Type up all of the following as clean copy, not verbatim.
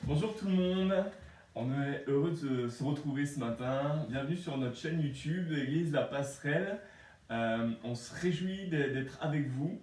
Bonjour tout le monde, on est heureux de se retrouver ce matin. Bienvenue sur notre chaîne YouTube de l'Église La Passerelle. On se réjouit d'être avec vous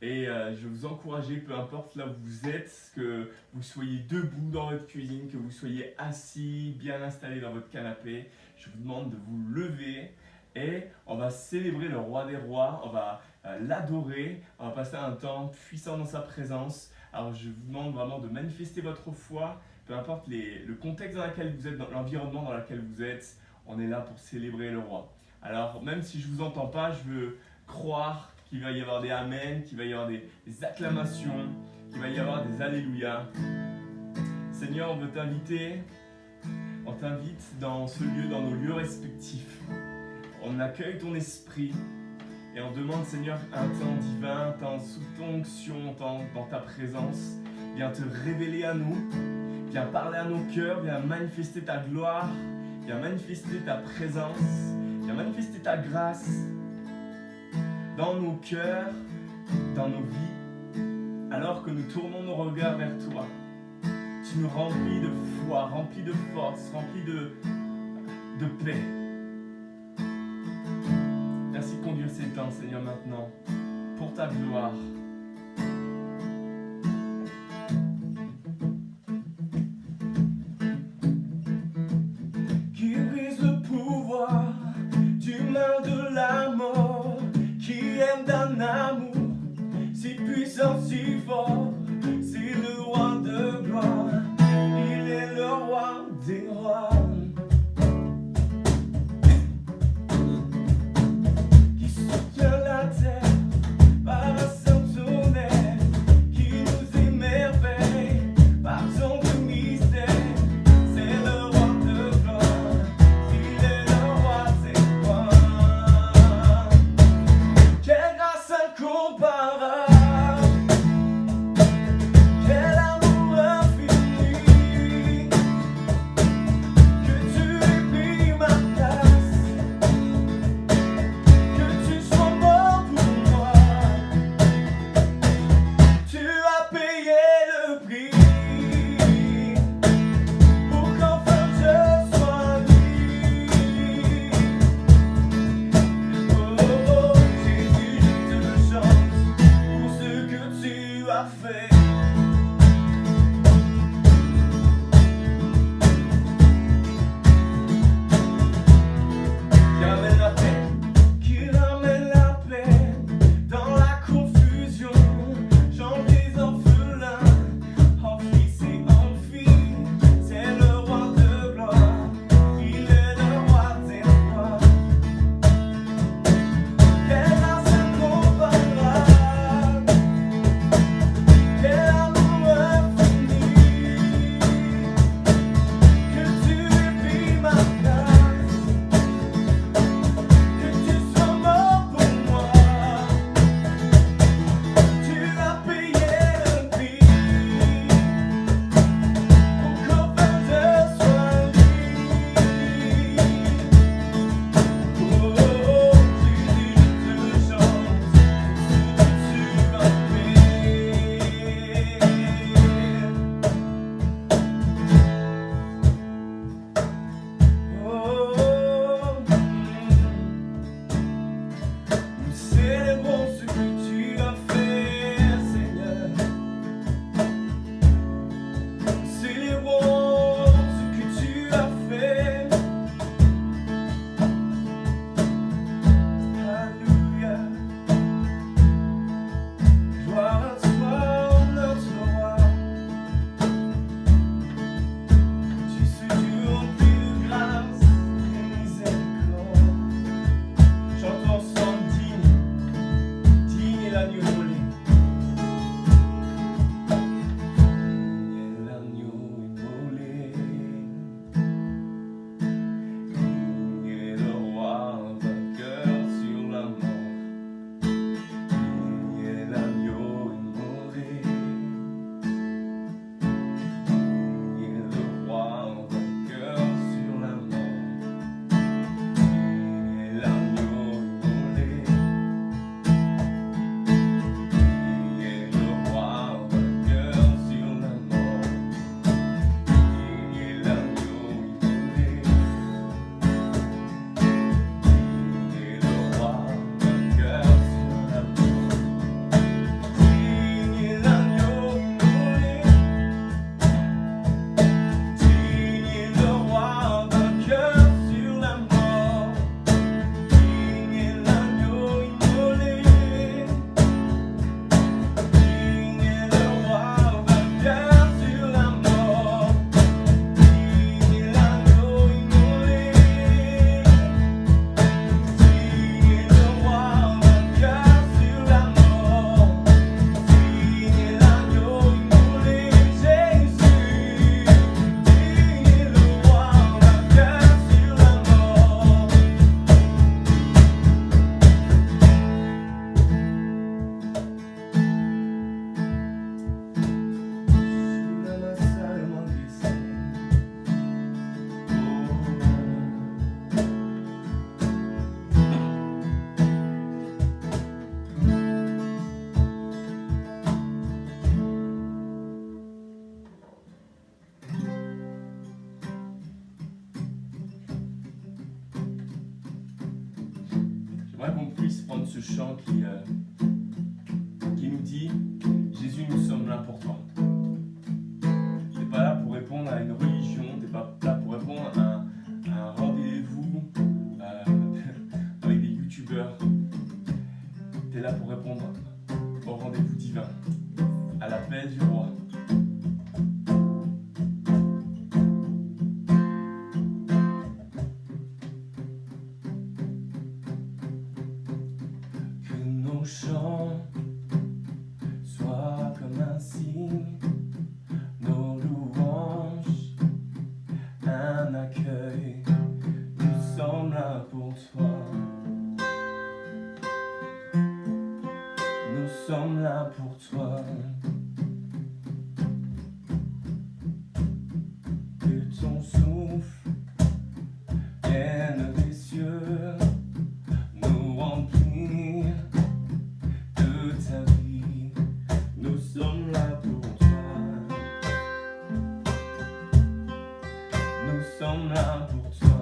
et je vais vous encourager, peu importe là où vous êtes, que vous soyez debout dans votre cuisine, que vous soyez assis, bien installé dans votre canapé. Je vous demande de vous lever et on va célébrer le Roi des Rois, on va l'adorer, on va passer un temps puissant dans sa présence. Alors je vous demande vraiment de manifester votre foi, peu importe le contexte dans lequel vous êtes, dans l'environnement dans lequel vous êtes, on est là pour célébrer le Roi. Alors même si je ne vous entends pas, je veux croire qu'il va y avoir des Amen, qu'il va y avoir des acclamations, qu'il va y avoir des Alléluia. Seigneur, on veut t'inviter, on t'invite dans ce lieu, dans nos lieux respectifs. On accueille ton esprit. Et on demande, Seigneur, un temps divin, un temps sous ton onction, un temps dans ta présence. Viens te révéler à nous, viens parler à nos cœurs, viens manifester ta gloire, viens manifester ta présence, viens manifester ta grâce dans nos cœurs, dans nos vies. Alors que nous tournons nos regards vers toi, tu nous remplis de foi, remplis de force, remplis de paix. Merci de conduire ces temps, Seigneur, maintenant, pour ta gloire. Qui brise le pouvoir du mal de la mort, qui aime d'un amour si puissant, si fort, c'est le roi de gloire, il est le roi des rois. chant qui nous dit « Jésus, nous sommes là pour toi ». Tu n'es pas là pour répondre à une religion, tu n'es pas là pour répondre à un rendez-vous avec des youtubeurs. Tu es là pour répondre au rendez-vous divin, à l'appel du roi. Que nos chants soient comme un signe, nos louanges, un accueil. Nous sommes là pour toi. Nous sommes là pour toi. Que ton souffle vienne des cieux, nous remplir de ta vie. Nous sommes là pour toi. Nous sommes là pour toi.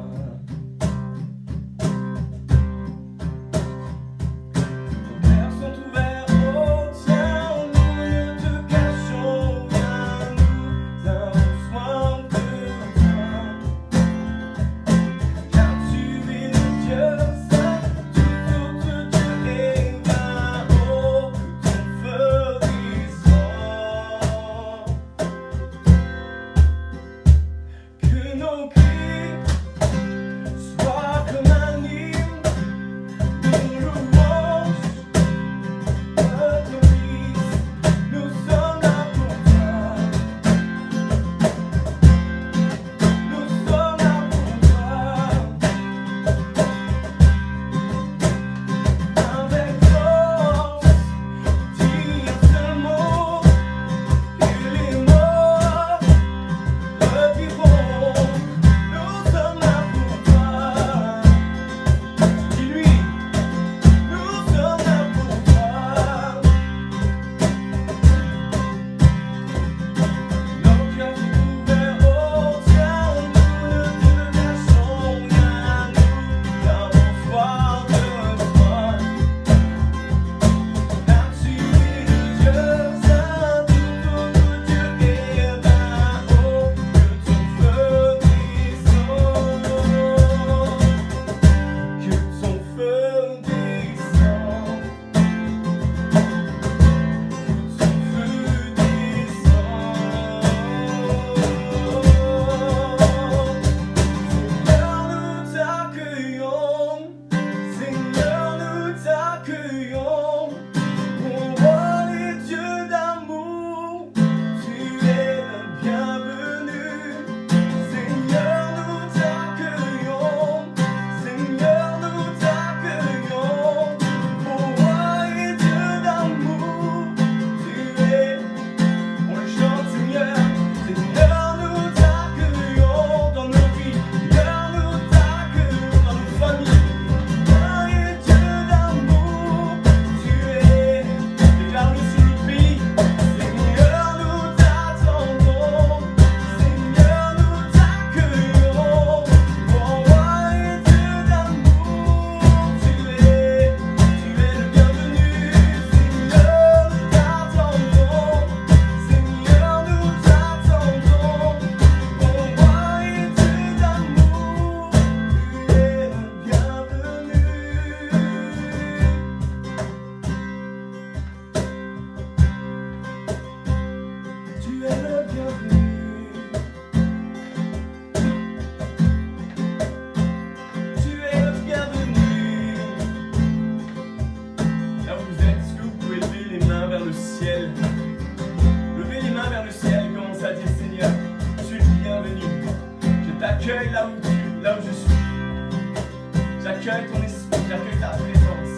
J'accueille là où je suis. J'accueille ton esprit, j'accueille ta présence.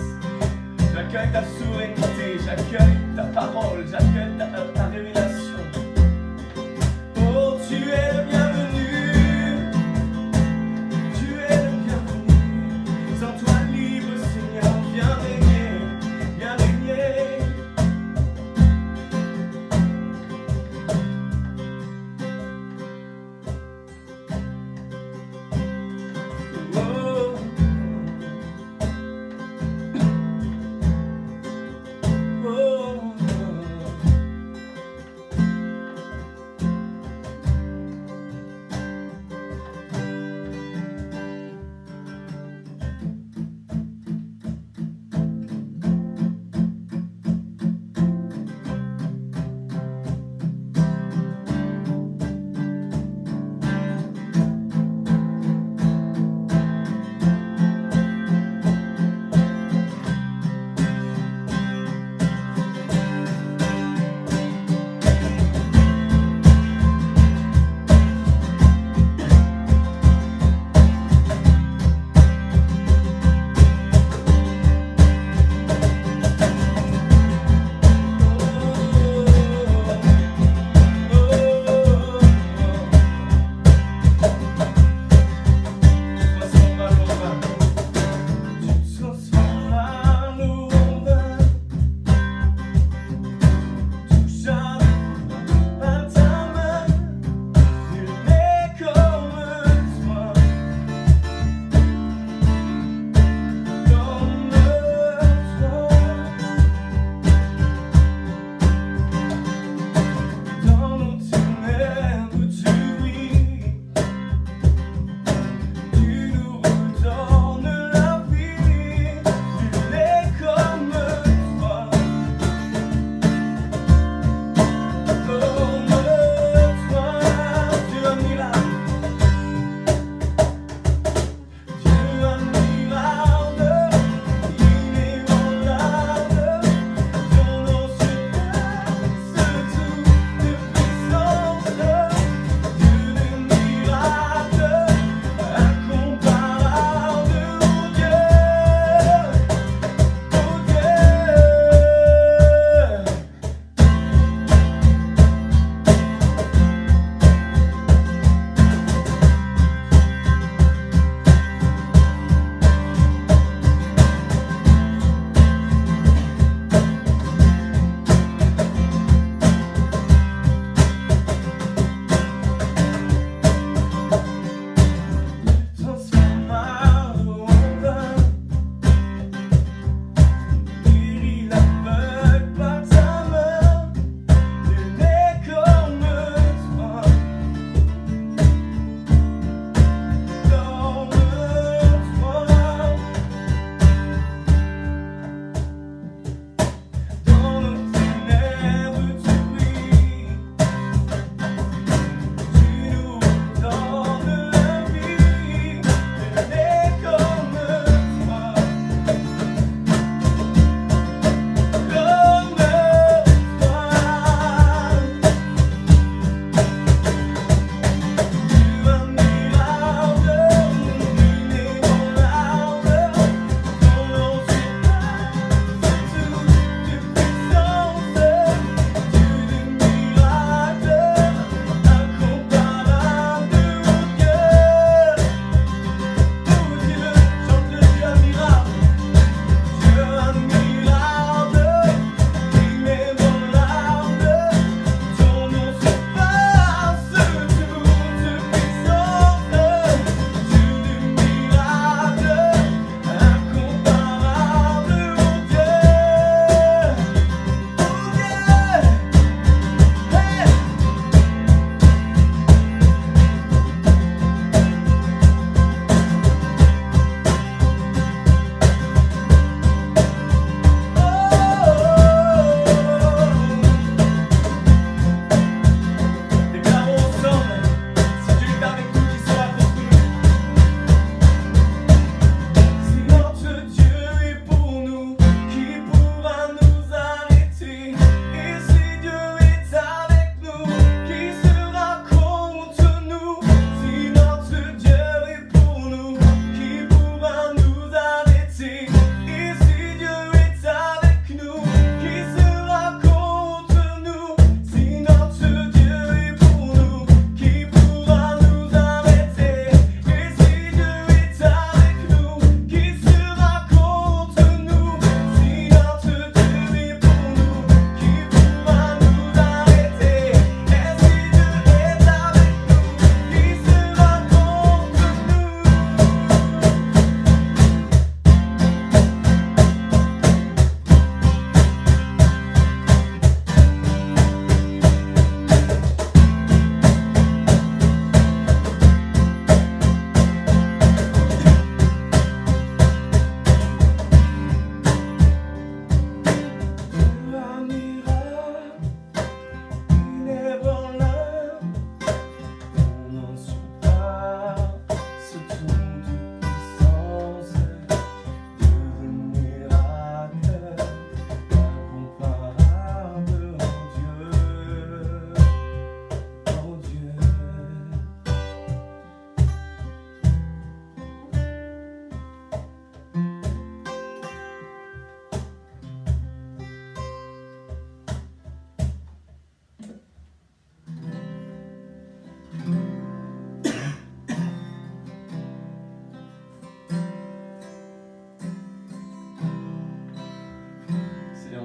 J'accueille ta souveraineté, j'accueille ta parole, j'accueille ta révélation. Oh, tu es le bienvenu. Tu es le bienvenu. Sans toi libre, Seigneur, viens régner, viens régner.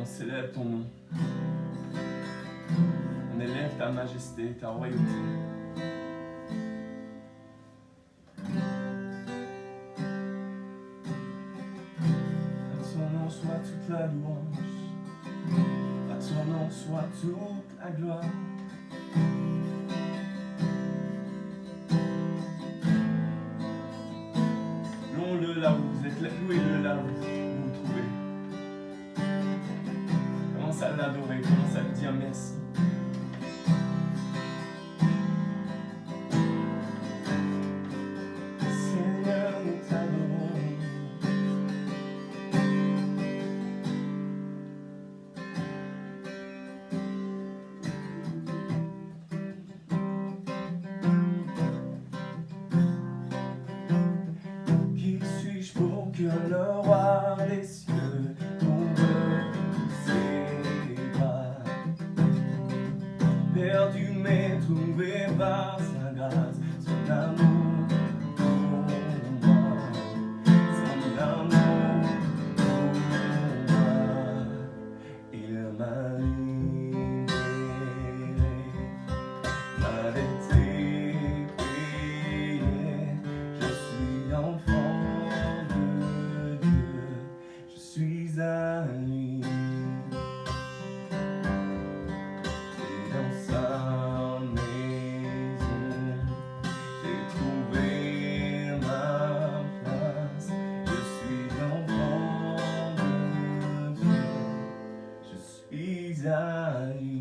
on célèbre ton nom. On élève ta majesté, ta royauté. À ton nom soit toute la louange, à ton nom soit toute la gloire. Louons-le là où vous êtes, louez-le là où vous vous trouvez. Commence à l'adorer, commence à lui dire merci. Seigneur, nous t'adorons. Qui suis-je pour que le roi des cieux tombe ses bras? Perdu mais trouvé par sa grâce, son amour pour moi, son amour pour moi. Il m'a libéré, m'a été payé. Je suis enfant de Dieu, je suis à lui. Et dans sa maison, j'ai trouvé ma place. Je suis enfant de Dieu, je suis à lui.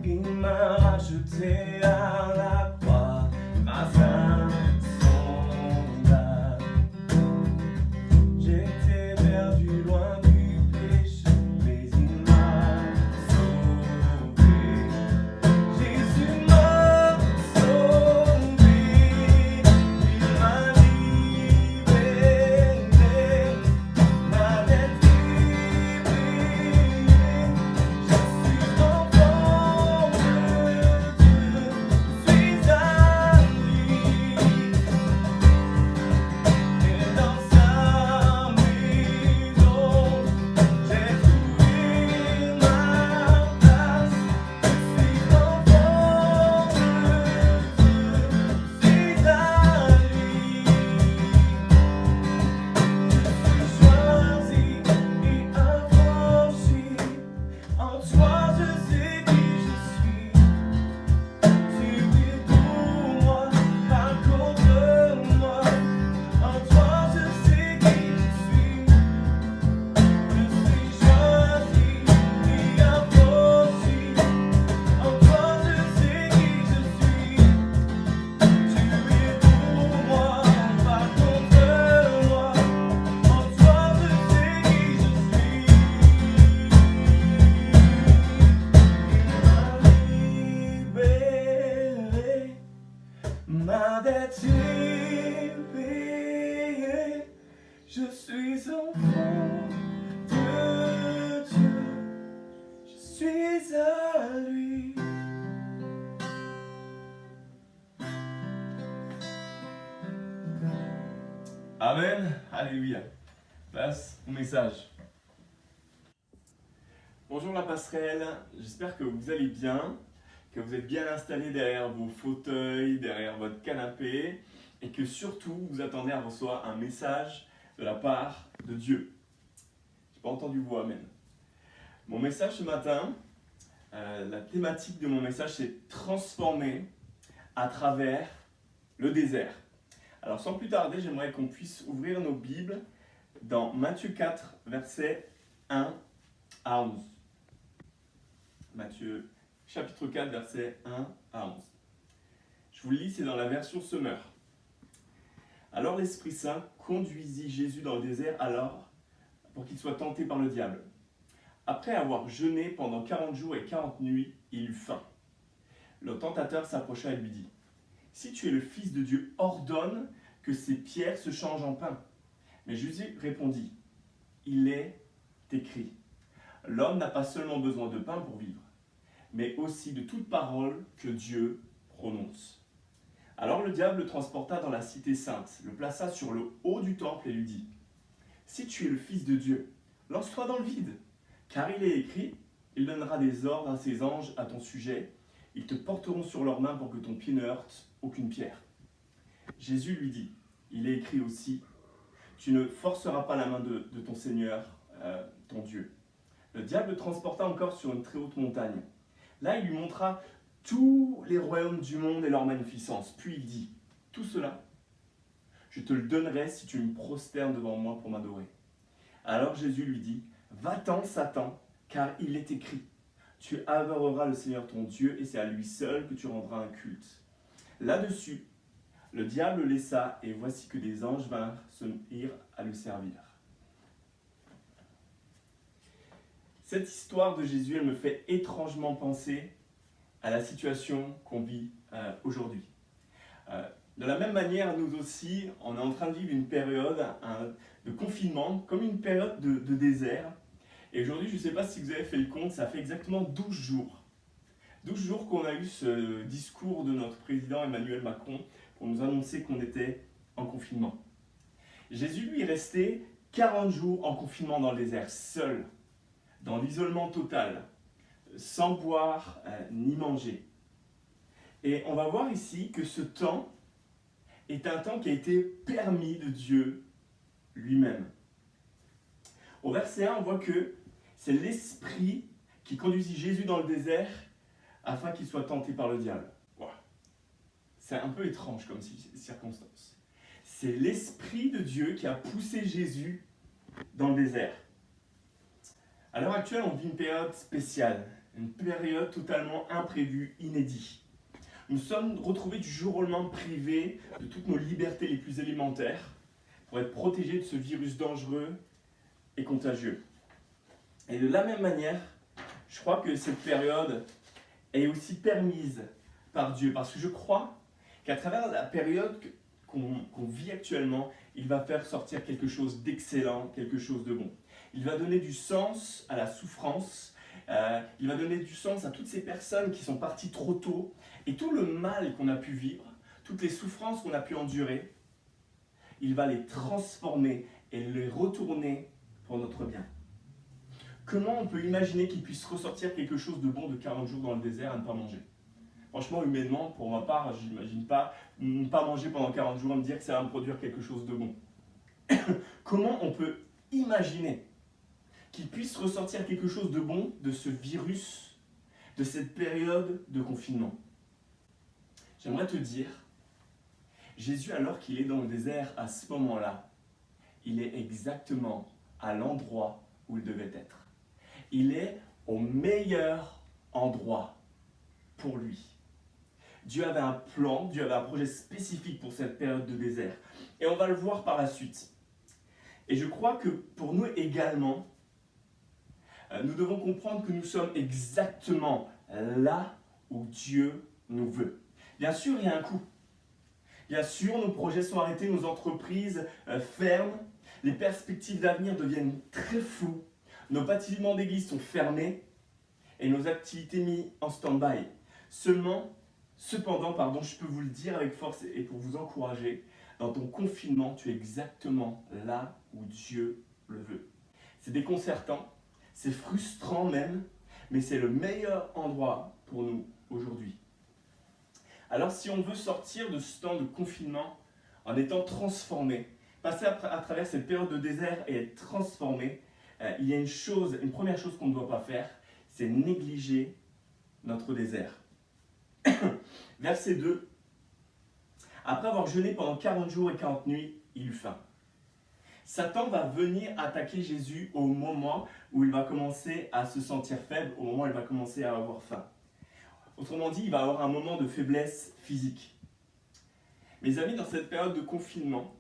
Il m'a racheté à la croix grâce à son âme. J'étais perdu loin du péché, mais il m'a sauvé. Jésus m'a sauvé, il m'a libéré, m'a délivré. Je suis enfant de Dieu, je suis à lui. Et dans sa maison, j'ai trouvé ma place. Je suis enfant de Dieu, je suis à lui. Je suis choisi et affranchi. En toi, je sais qui je suis. Tu vis pour moi, pas contre moi. En toi, je sais qui je suis. Je suis choisi et affranchi. En toi, je sais qui je suis. Tu vis pour moi, pas contre moi. En toi, je sais qui je suis. Il m'a libéré, ma dette est payée. Je suis enfant de Dieu, je suis à lui. Amen, alléluia. Place au message. Bonjour la passerelle, j'espère que vous allez bien, que vous êtes bien installés derrière vos fauteuils, derrière votre canapé, et que surtout vous attendez à recevoir un message de la part de Dieu. J'ai pas entendu vous, amen. Mon message ce matin, la thématique de mon message, c'est transformer à travers le désert. Alors sans plus tarder, j'aimerais qu'on puisse ouvrir nos Bibles dans Matthieu 4, versets 1 à 11. Matthieu chapitre 4, versets 1 à 11. Je vous le lis, c'est dans la version Semeur. Alors l'Esprit Saint conduisit Jésus dans le désert alors pour qu'il soit tenté par le diable. Après avoir jeûné pendant 40 jours et 40 nuits, il eut faim. Le tentateur s'approcha et lui dit : Si tu es le Fils de Dieu, ordonne que ces pierres se changent en pain. Mais Jésus répondit : Il est écrit, l'homme n'a pas seulement besoin de pain pour vivre, mais aussi de toute parole que Dieu prononce. Alors le diable le transporta dans la cité sainte, le plaça sur le haut du temple et lui dit, « Si tu es le Fils de Dieu, lance-toi dans le vide, car il est écrit, il donnera des ordres à ses anges à ton sujet, ils te porteront sur leurs mains pour que ton pied ne heurte aucune pierre. » Jésus lui dit, « Il est écrit aussi, tu ne forceras pas la main de ton Seigneur, ton Dieu. » Le diable le transporta encore sur une très haute montagne. Là, il lui montra tous les royaumes du monde et leur magnificence. Puis il dit, « Tout cela, je te le donnerai si tu me prosternes devant moi pour m'adorer. » Alors Jésus lui dit, « Va-t'en, Satan, car il est écrit, tu adoreras le Seigneur ton Dieu et c'est à lui seul que tu rendras un culte. » Là-dessus, le diable le laissa et voici que des anges vinrent se mettre à le servir. Cette histoire de Jésus, elle me fait étrangement penser à la situation qu'on vit aujourd'hui. De la même manière, nous aussi, on est en train de vivre une période de confinement, comme une période de désert. Et aujourd'hui, je ne sais pas si vous avez fait le compte, ça fait exactement 12 jours. 12 jours qu'on a eu ce discours de notre président Emmanuel Macron pour nous annoncer qu'on était en confinement. Jésus, lui, est resté 40 jours en confinement dans le désert, seul, dans l'isolement total, sans boire ni manger. Et on va voir ici que ce temps est un temps qui a été permis de Dieu lui-même. Au verset 1, on voit que c'est l'Esprit qui conduisit Jésus dans le désert afin qu'il soit tenté par le diable. Wow. C'est un peu étrange comme circonstance. C'est l'Esprit de Dieu qui a poussé Jésus dans le désert. À l'heure actuelle, on vit une période spéciale, une période totalement imprévue, inédite. Nous sommes retrouvés du jour au lendemain privés de toutes nos libertés les plus élémentaires pour être protégés de ce virus dangereux et contagieux. Et de la même manière, je crois que cette période est aussi permise par Dieu, parce que je crois qu'à travers la période qu'on vit actuellement, il va faire sortir quelque chose d'excellent, quelque chose de bon. Il va donner du sens à la souffrance, il va donner du sens à toutes ces personnes qui sont parties trop tôt, et tout le mal qu'on a pu vivre, toutes les souffrances qu'on a pu endurer, il va les transformer et les retourner pour notre bien. Comment on peut imaginer qu'il puisse ressortir quelque chose de bon de 40 jours dans le désert à ne pas manger? Franchement, humainement, pour ma part, je n'imagine pas ne pas manger pendant 40 jours et me dire que ça va me produire quelque chose de bon. Comment on peut imaginer qu'il puisse ressortir quelque chose de bon de ce virus, de cette période de confinement? J'aimerais te dire, Jésus, alors qu'il est dans le désert à ce moment-là, il est exactement à l'endroit où il devait être. Il est au meilleur endroit pour lui. Dieu avait un plan, Dieu avait un projet spécifique pour cette période de désert. Et on va le voir par la suite. Et je crois que pour nous également, nous devons comprendre que nous sommes exactement là où Dieu nous veut. Bien sûr, il y a un coût. Bien sûr, nos projets sont arrêtés, nos entreprises ferment, les perspectives d'avenir deviennent très floues, nos bâtiments d'église sont fermés et nos activités mises en stand-by. Cependant, je peux vous le dire avec force et pour vous encourager, dans ton confinement, tu es exactement là où Dieu le veut. C'est déconcertant, c'est frustrant même, mais c'est le meilleur endroit pour nous aujourd'hui. Alors si on veut sortir de ce temps de confinement en étant transformé, passer à travers cette période de désert et être transformé, il y a une première chose qu'on ne doit pas faire, c'est négliger notre désert. Verset 2. Après avoir jeûné pendant 40 jours et 40 nuits, il eut faim. Satan va venir attaquer Jésus au moment où il va commencer à se sentir faible, au moment où il va commencer à avoir faim. Autrement dit, il va avoir un moment de faiblesse physique. Mes amis, dans cette période de confinement,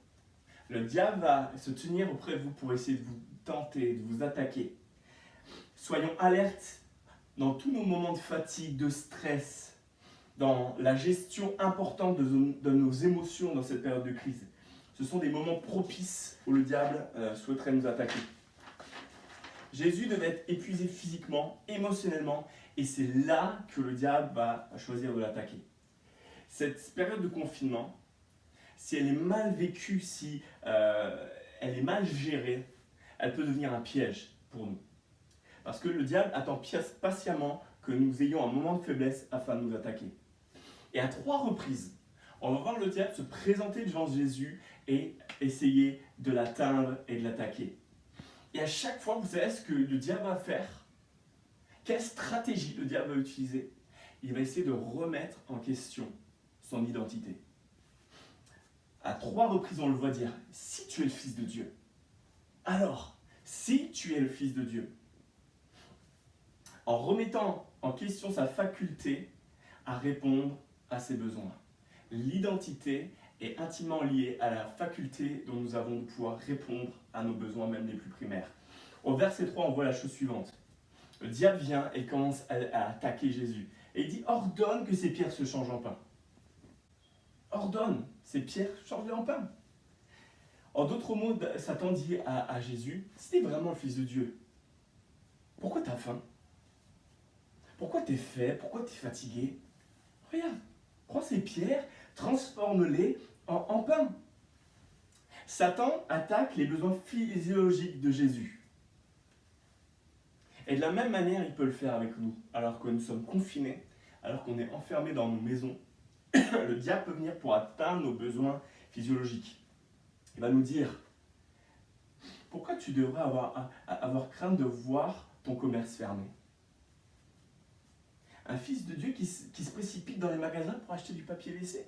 le diable va se tenir auprès de vous pour essayer de vous tenter, de vous attaquer. Soyons alertes dans tous nos moments de fatigue, de stress, dans la gestion importante de nos émotions dans cette période de crise. Ce sont des moments propices où le diable souhaiterait nous attaquer. Jésus devait être épuisé physiquement, émotionnellement, et c'est là que le diable va choisir de l'attaquer. Cette période de confinement, si elle est mal vécue, si elle est mal gérée, elle peut devenir un piège pour nous. Parce que le diable attend patiemment que nous ayons un moment de faiblesse afin de nous attaquer. Et à 3 reprises, on va voir le diable se présenter devant Jésus et essayer de l'atteindre et de l'attaquer. Et à chaque fois, vous savez ce que le diable va faire? Quelle stratégie le diable va utiliser? Il va essayer de remettre en question son identité. À 3 reprises, on le voit dire, si tu es le Fils de Dieu, alors, si tu es le Fils de Dieu, en remettant en question sa faculté à répondre à ses besoins. L'identité est intimement liée à la faculté dont nous avons de pouvoir répondre à nos besoins, même les plus primaires. Au verset 3, on voit la chose suivante. Le diable vient et commence à attaquer Jésus. Et il dit, ordonne que ces pierres se changent en pain. Ordonne, ces pierres changent en pain. En d'autres mots, Satan dit à Jésus, si tu es vraiment le Fils de Dieu, pourquoi tu as faim? Pourquoi tu es faible? Pourquoi tu es fatigué? Regarde, prends ces pierres, transforme-les en pain. Satan attaque les besoins physiologiques de Jésus. Et de la même manière, il peut le faire avec nous, alors que nous sommes confinés, alors qu'on est enfermés dans nos maisons. Le diable peut venir pour atteindre nos besoins physiologiques. Il va nous dire, pourquoi tu devrais avoir crainte de voir ton commerce fermé? Un fils de Dieu qui se précipite dans les magasins pour acheter du papier WC?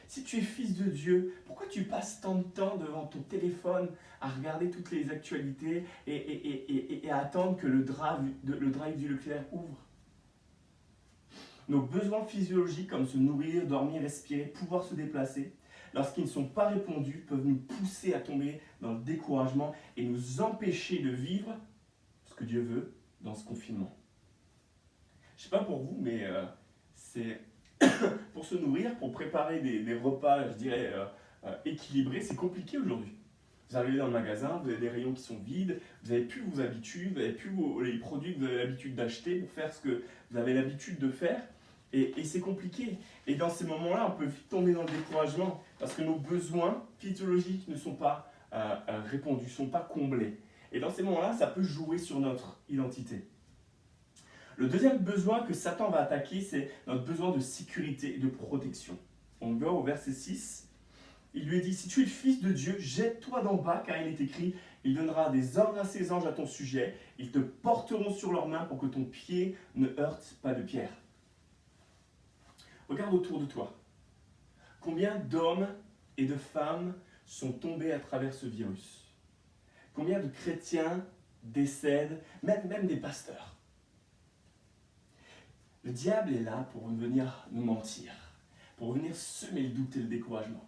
Si tu es fils de Dieu, pourquoi tu passes tant de temps devant ton téléphone à regarder toutes les actualités et à attendre que le drive du Leclerc ouvre? Nos besoins physiologiques comme se nourrir, dormir, respirer, pouvoir se déplacer, lorsqu'ils ne sont pas répondus, peuvent nous pousser à tomber dans le découragement et nous empêcher de vivre ce que Dieu veut dans ce confinement. Je ne sais pas pour vous, mais c'est pour se nourrir, pour préparer des repas, je dirais, équilibrés, c'est compliqué aujourd'hui. Vous arrivez dans le magasin, vous avez des rayons qui sont vides, vous n'avez plus vos habitudes, vous n'avez plus les produits que vous avez l'habitude d'acheter pour faire ce que vous avez l'habitude de faire. Et c'est compliqué. Et dans ces moments-là, on peut vite tomber dans le découragement parce que nos besoins physiologiques ne sont pas répondus, ne sont pas comblés. Et dans ces moments-là, ça peut jouer sur notre identité. Le deuxième besoin que Satan va attaquer, c'est notre besoin de sécurité et de protection. On le voit au verset 6. Il lui dit, si tu es le Fils de Dieu, jette-toi d'en bas, car il est écrit, il donnera des ordres à ses anges à ton sujet, ils te porteront sur leurs mains pour que ton pied ne heurte pas de pierre. Regarde autour de toi. Combien d'hommes et de femmes sont tombés à travers ce virus? Combien de chrétiens décèdent, même des pasteurs? Le diable est là pour venir nous mentir, pour venir semer le doute et le découragement,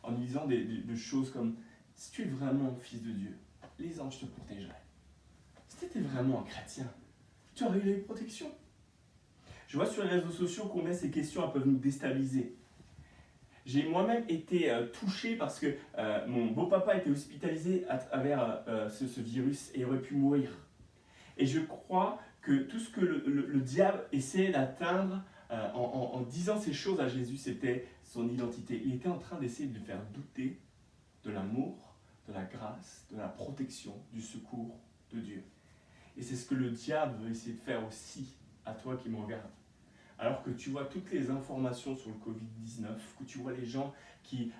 en nous disant des choses comme « Si tu es vraiment fils de Dieu, les anges te protégeraient. Si tu étais vraiment un chrétien, tu aurais eu la protection. » Je vois sur les réseaux sociaux combien ces questions peuvent nous déstabiliser. J'ai moi-même été touché parce que mon beau-papa était hospitalisé à travers ce virus et aurait pu mourir. Et je crois que tout ce que le diable essayait d'atteindre en disant ces choses à Jésus, c'était son identité. Il était en train d'essayer de le faire douter de l'amour, de la grâce, de la protection, du secours de Dieu. Et c'est ce que le diable veut essayer de faire aussi à toi qui me regardes. Alors que tu vois toutes les informations sur le Covid-19, que tu vois les gens qui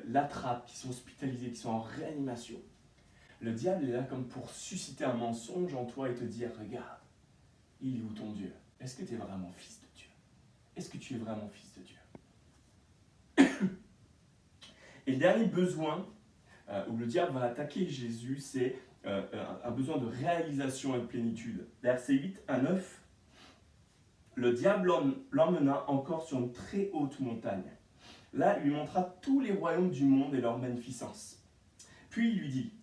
l'attrapent, qui sont hospitalisés, qui sont en réanimation, le diable est là comme pour susciter un mensonge en toi et te dire, regarde, il est où ton Dieu? Est-ce que tu es vraiment fils de Dieu? Est-ce que tu es vraiment fils de Dieu? Et le dernier besoin où le diable va attaquer Jésus, c'est un besoin de réalisation et de plénitude. Versets 8 à 9. Le diable l'emmena encore sur une très haute montagne. Là, il lui montra tous les royaumes du monde et leur magnificence. Puis il lui dit,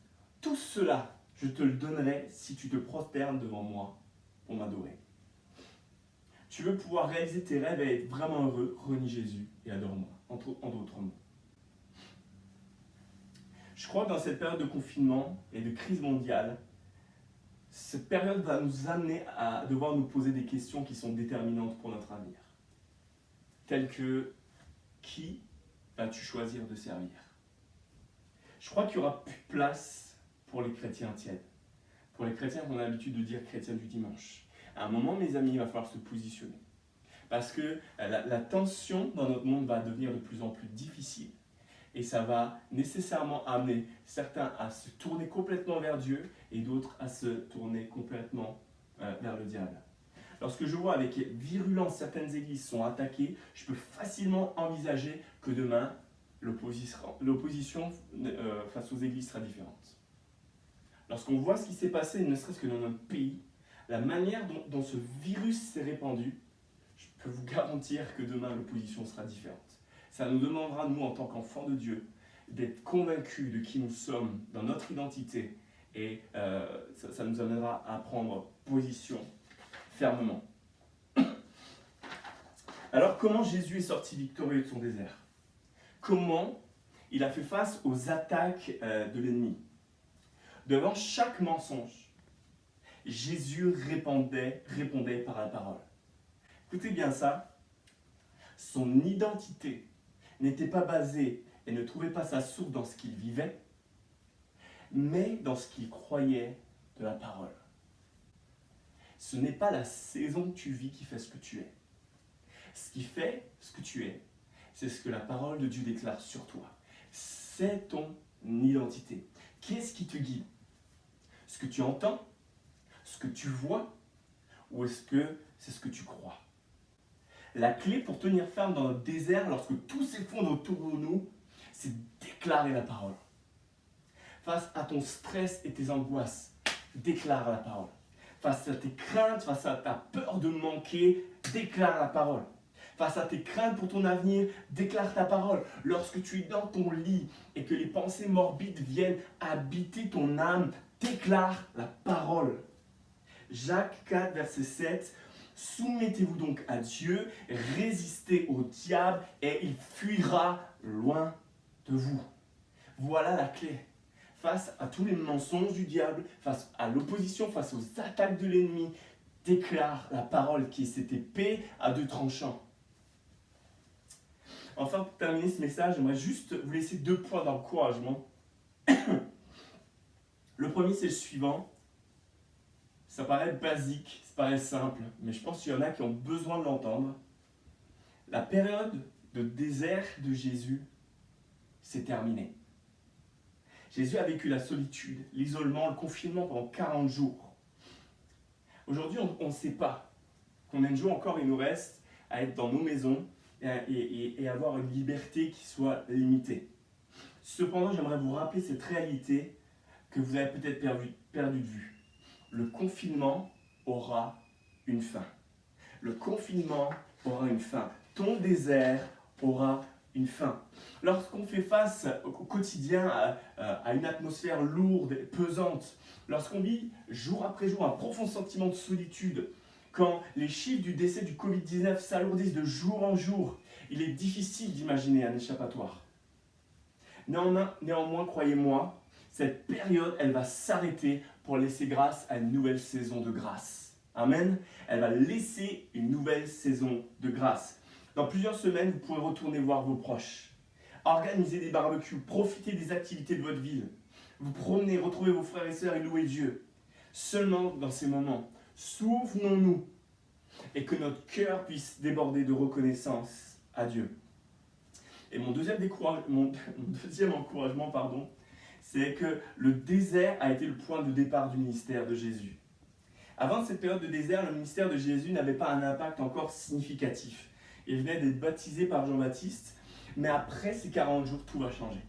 tout cela, je te le donnerai si tu te prosternes devant moi pour m'adorer. Tu veux pouvoir réaliser tes rêves et être vraiment heureux, renie Jésus et adore-moi, en d'autres mots. Je crois que dans cette période de confinement et de crise mondiale, cette période va nous amener à devoir nous poser des questions qui sont déterminantes pour notre avenir. tels que qui vas-tu choisir de servir? Je crois qu'il n'y aura plus de place pour les chrétiens tièdes, pour les chrétiens qu'on a l'habitude de dire chrétiens du dimanche. À un moment, mes amis, il va falloir se positionner. Parce que la tension dans notre monde va devenir de plus en plus difficile. Et ça va nécessairement amener certains à se tourner complètement vers Dieu et d'autres à se tourner complètement vers le diable. Lorsque je vois avec virulence certaines églises sont attaquées, je peux facilement envisager que demain, l'opposition face aux églises sera différente. Lorsqu'on voit ce qui s'est passé, ne serait-ce que dans notre pays, la manière dont ce virus s'est répandu, je peux vous garantir que demain, l'opposition sera différente. Ça nous demandera, nous, en tant qu'enfants de Dieu, d'être convaincus de qui nous sommes, dans notre identité, et ça nous amènera à prendre position fermement. Alors, comment Jésus est sorti victorieux de son désert? Comment il a fait face aux attaques de l'ennemi? Devant chaque mensonge, Jésus répondait par la parole. Écoutez bien ça, son identité n'était pas basée et ne trouvait pas sa source dans ce qu'il vivait, mais dans ce qu'il croyait de la parole. Ce n'est pas la saison que tu vis qui fait ce que tu es. Ce qui fait ce que tu es, c'est ce que la parole de Dieu déclare sur toi. C'est ton identité. Qu'est-ce qui te guide? Ce que tu entends? Ce que tu vois? Ou est-ce que c'est ce que tu crois? La clé pour tenir ferme dans notre désert, lorsque tout s'effondre autour de nous, c'est déclarer la parole. Face à ton stress et tes angoisses, déclare la parole. Face à tes craintes, face à ta peur de manquer, déclare la parole. Face à tes craintes pour ton avenir, déclare ta parole. Lorsque tu es dans ton lit et que les pensées morbides viennent habiter ton âme, déclare la parole. Jacques 4, verset 7. Soumettez-vous donc à Dieu, résistez au diable et il fuira loin de vous. Voilà la clé. Face à tous les mensonges du diable, face à l'opposition, face aux attaques de l'ennemi, déclare la parole qui est cette épée à deux tranchants. Enfin, pour terminer ce message, j'aimerais juste vous laisser 2 points d'encouragement. Le premier, c'est le suivant. Ça paraît basique, ça paraît simple, mais je pense qu'il y en a qui ont besoin de l'entendre. La période de désert de Jésus, c'est terminé. Jésus a vécu la solitude, l'isolement, le confinement pendant 40 jours. Aujourd'hui, on ne sait pas combien de jours encore il nous reste à être dans nos maisons et avoir une liberté qui soit limitée. Cependant, j'aimerais vous rappeler cette réalité que vous avez peut-être perdu de vue. Le confinement aura une fin. Le confinement aura une fin. Ton désert aura une fin. Lorsqu'on fait face au quotidien à une atmosphère lourde et pesante, lorsqu'on vit jour après jour un profond sentiment de solitude, quand les chiffres du décès du Covid-19 s'alourdissent de jour en jour, il est difficile d'imaginer un échappatoire. Néanmoins, croyez-moi, cette période, elle va s'arrêter pour laisser grâce à une nouvelle saison de grâce. Amen. Elle va laisser une nouvelle saison de grâce. Dans plusieurs semaines, vous pourrez retourner voir vos proches, organiser des barbecues, profiter des activités de votre ville, vous promener, retrouver vos frères et sœurs et louer Dieu. Seulement dans ces moments, souvenons-nous et que notre cœur puisse déborder de reconnaissance à Dieu. Et mon deuxième encouragement, c'est que le désert a été le point de départ du ministère de Jésus. Avant cette période de désert, le ministère de Jésus n'avait pas un impact encore significatif. Il venait d'être baptisé par Jean-Baptiste, mais après ces 40 jours, tout va changer.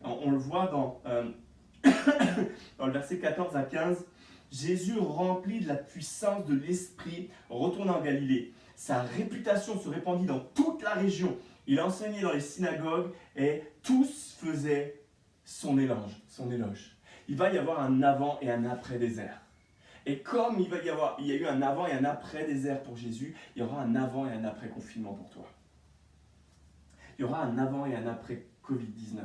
On le voit dans le verset 14 à 15, Jésus, rempli de la puissance de l'Esprit, retourna en Galilée. Sa réputation se répandit dans toute la région. Il enseignait dans les synagogues et tous faisaient son éloge. Il va y avoir un avant et un après désert. Et comme il y a eu un avant et un après désert pour Jésus, il y aura un avant et un après confinement pour toi. Il y aura un avant et un après Covid-19.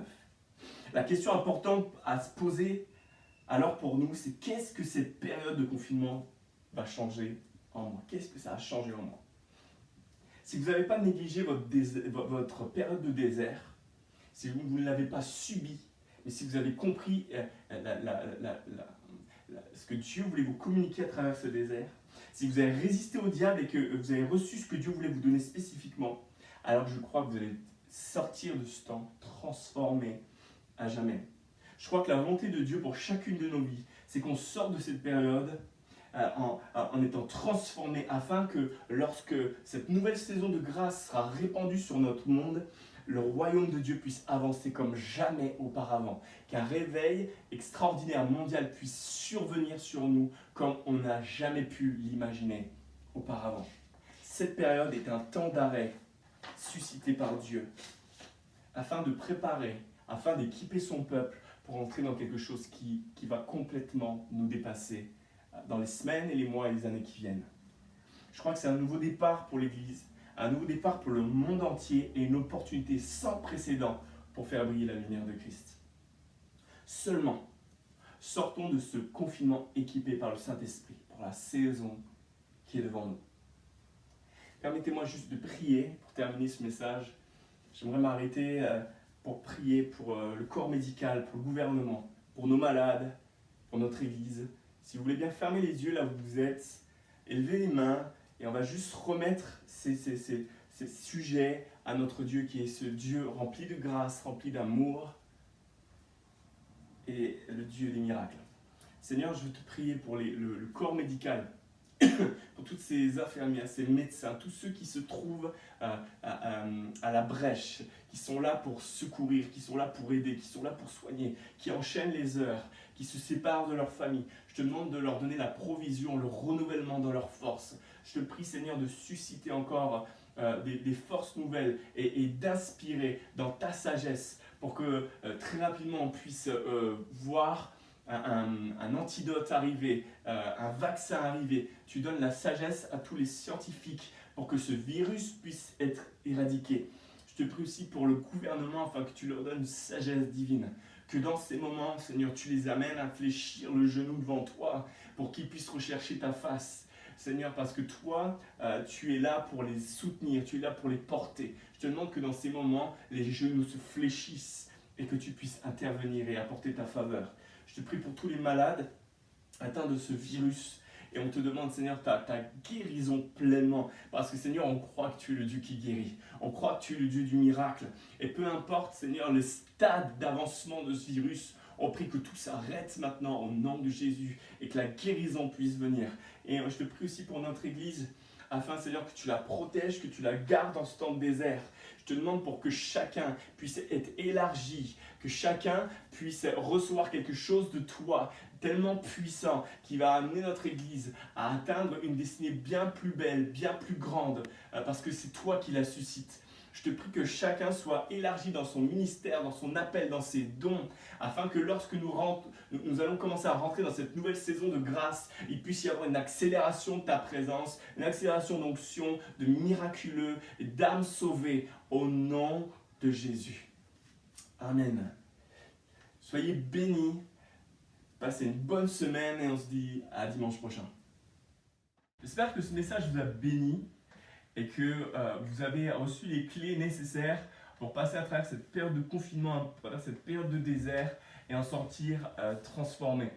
La question importante à se poser alors pour nous, c'est qu'est-ce que cette période de confinement va changer en moi? Qu'est-ce que ça a changé en moi? si vous n'avez pas négligé votre période de désert, si vous ne l'avez pas subi, mais si vous avez compris ce que Dieu voulait vous communiquer à travers ce désert, si vous avez résisté au diable et que vous avez reçu ce que Dieu voulait vous donner spécifiquement, alors je crois que vous allez sortir de ce temps transformé à jamais. Je crois que la volonté de Dieu pour chacune de nos vies, c'est qu'on sorte de cette période en étant transformé afin que lorsque cette nouvelle saison de grâce sera répandue sur notre monde, le royaume de Dieu puisse avancer comme jamais auparavant. Qu'un réveil extraordinaire mondial puisse survenir sur nous comme on n'a jamais pu l'imaginer auparavant. Cette période est un temps d'arrêt suscité par Dieu afin de préparer, afin d'équiper son peuple pour entrer dans quelque chose qui va complètement nous dépasser dans les semaines et les mois et les années qui viennent. Je crois que c'est un nouveau départ pour l'Église, un nouveau départ pour le monde entier et une opportunité sans précédent pour faire briller la lumière de Christ. Seulement, sortons de ce confinement équipé par le Saint-Esprit pour la saison qui est devant nous. Permettez-moi juste de prier pour terminer ce message. J'aimerais m'arrêter pour prier pour le corps médical, pour le gouvernement, pour nos malades, pour notre Église. Si vous voulez bien fermer les yeux là où vous êtes, élevez les mains et on va juste remettre ces sujets à notre Dieu qui est ce Dieu rempli de grâce, rempli d'amour et le Dieu des miracles. Seigneur, je veux te prier pour le corps médical, pour toutes ces infirmières, ces médecins, tous ceux qui se trouvent à la brèche, qui sont là pour secourir, qui sont là pour aider, qui sont là pour soigner, qui enchaînent les heures, qui se séparent de leur famille. Je te demande de leur donner la provision, le renouvellement dans leur force. Je te prie, Seigneur, de susciter encore des forces nouvelles et d'inspirer dans ta sagesse pour que très rapidement on puisse voir un antidote arriver, un vaccin arriver. Tu donnes la sagesse à tous les scientifiques pour que ce virus puisse être éradiqué. Je te prie aussi pour le gouvernement afin que tu leur donnes une sagesse divine. Que dans ces moments, Seigneur, tu les amènes à fléchir le genou devant toi pour qu'ils puissent rechercher ta face. Seigneur, parce que toi, tu es là pour les soutenir, tu es là pour les porter. Je te demande que dans ces moments, les genoux se fléchissent et que tu puisses intervenir et apporter ta faveur. Je te prie pour tous les malades atteints de ce virus. Et on te demande, Seigneur, ta guérison pleinement. Parce que, Seigneur, on croit que tu es le Dieu qui guérit. On croit que tu es le Dieu du miracle. Et peu importe, Seigneur, le stade d'avancement de ce virus, on prie que tout s'arrête maintenant au nom de Jésus et que la guérison puisse venir. Et je te prie aussi pour notre Église, afin, Seigneur, que tu la protèges, que tu la gardes dans ce temps de désert. Je te demande pour que chacun puisse être élargi, que chacun puisse recevoir quelque chose de toi, tellement puissant, qui va amener notre Église à atteindre une destinée bien plus belle, bien plus grande, parce que c'est toi qui la suscites. Je te prie que chacun soit élargi dans son ministère, dans son appel, dans ses dons, afin que lorsque nous allons commencer à rentrer dans cette nouvelle saison de grâce, il puisse y avoir une accélération de ta présence, une accélération d'onction, de miraculeux, d'âmes sauvées, au nom de Jésus. Amen. Soyez bénis, passez une bonne semaine et on se dit à dimanche prochain. J'espère que ce message vous a béni et que vous avez reçu les clés nécessaires pour passer à travers cette période de confinement, à travers cette période de désert et en sortir transformé.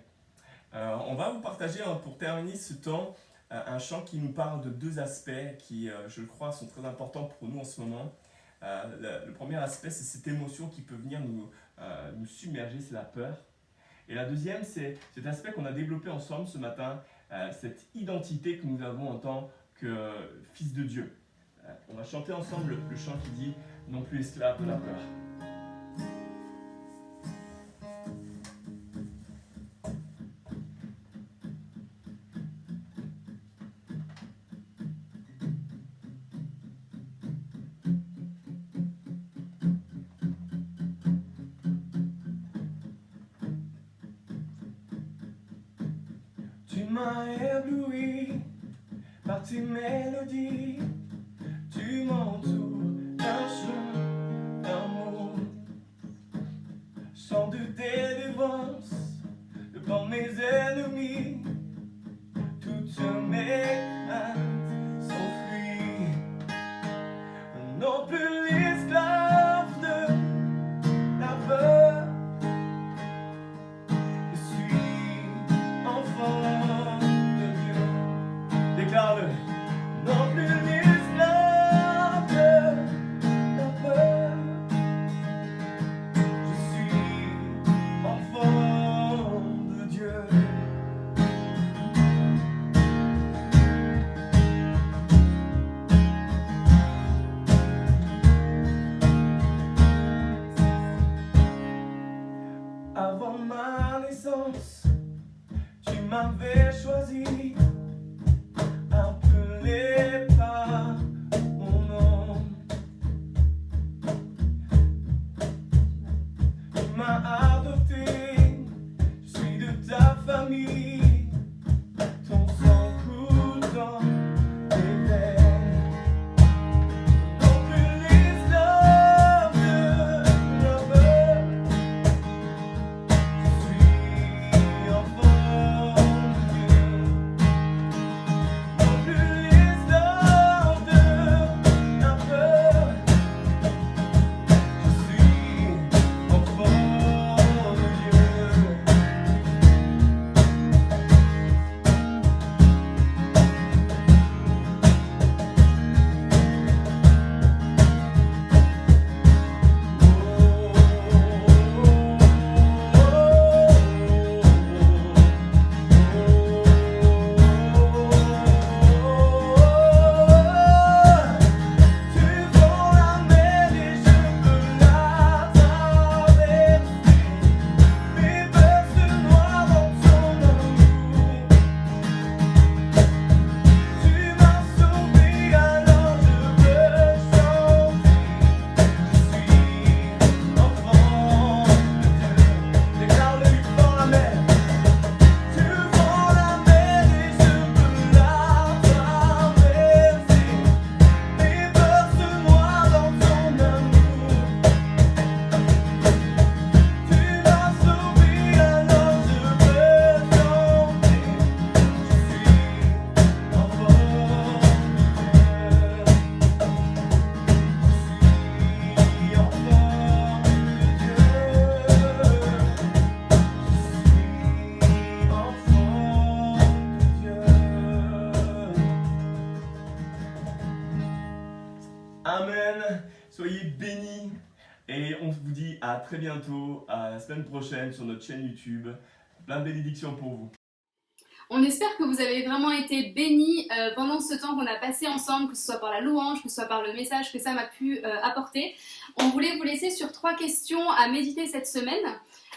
On va vous partager, pour terminer ce temps, un chant qui nous parle de deux aspects qui, je le crois, sont très importants pour nous en ce moment. Le premier aspect, c'est cette émotion qui peut venir nous submerger, c'est la peur. Et la deuxième, c'est cet aspect qu'on a développé ensemble ce matin, cette identité que nous avons en tant que fils de Dieu. On va chanter ensemble le chant qui dit « Non plus esclave de la peur ». Tu m'as ébloui par tes mélodies, tu m'entoures d'un chant d'amour, chant de délivrance devant mes ennemis, toutes mes craintes s'enfuient. Avant ma naissance, tu m'avais choisi, appelé par mon nom. Tu m'as adopté, je suis de ta famille. Ton sang coule dans mes veines. Non plus l'esclave de l'homme. Je suis enfant de Dieu. Non plus l'esclave de la peur. Je suis enfant de Dieu. Amen, soyez bénis et on vous dit à très bientôt, à la semaine prochaine sur notre chaîne YouTube. Plein de bénédictions pour vous. On espère que vous avez vraiment été bénis pendant ce temps qu'on a passé ensemble, que ce soit par la louange, que ce soit par le message que ça m'a pu apporter. On voulait vous laisser sur 3 questions à méditer cette semaine.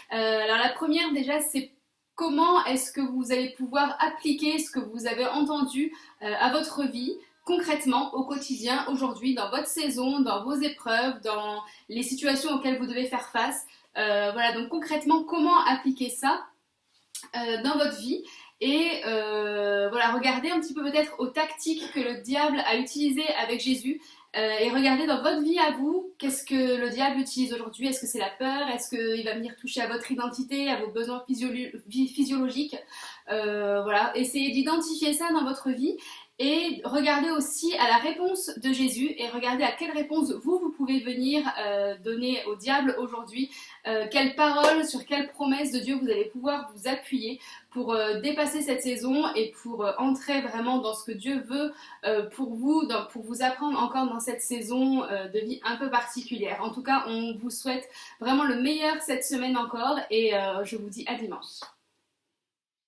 Alors la première déjà, c'est comment est-ce que vous allez pouvoir appliquer ce que vous avez entendu à votre vie concrètement au quotidien, aujourd'hui, dans votre saison, dans vos épreuves, dans les situations auxquelles vous devez faire face. Voilà, donc concrètement, comment appliquer ça dans votre vie et voilà, regardez un petit peu peut-être aux tactiques que le diable a utilisées avec Jésus et regardez dans votre vie à vous, qu'est-ce que le diable utilise aujourd'hui. Est-ce que c'est la peur? Est-ce qu'il va venir toucher à votre identité, à vos besoins physiologiques? Voilà, essayez d'identifier ça dans votre vie. Et regardez aussi à la réponse de Jésus et regardez à quelle réponse vous pouvez venir donner au diable aujourd'hui. Quelles paroles, sur quelles promesses de Dieu vous allez pouvoir vous appuyer pour dépasser cette saison et pour entrer vraiment dans ce que Dieu veut pour vous, pour vous apprendre encore dans cette saison de vie un peu particulière. En tout cas, on vous souhaite vraiment le meilleur cette semaine encore et je vous dis à dimanche.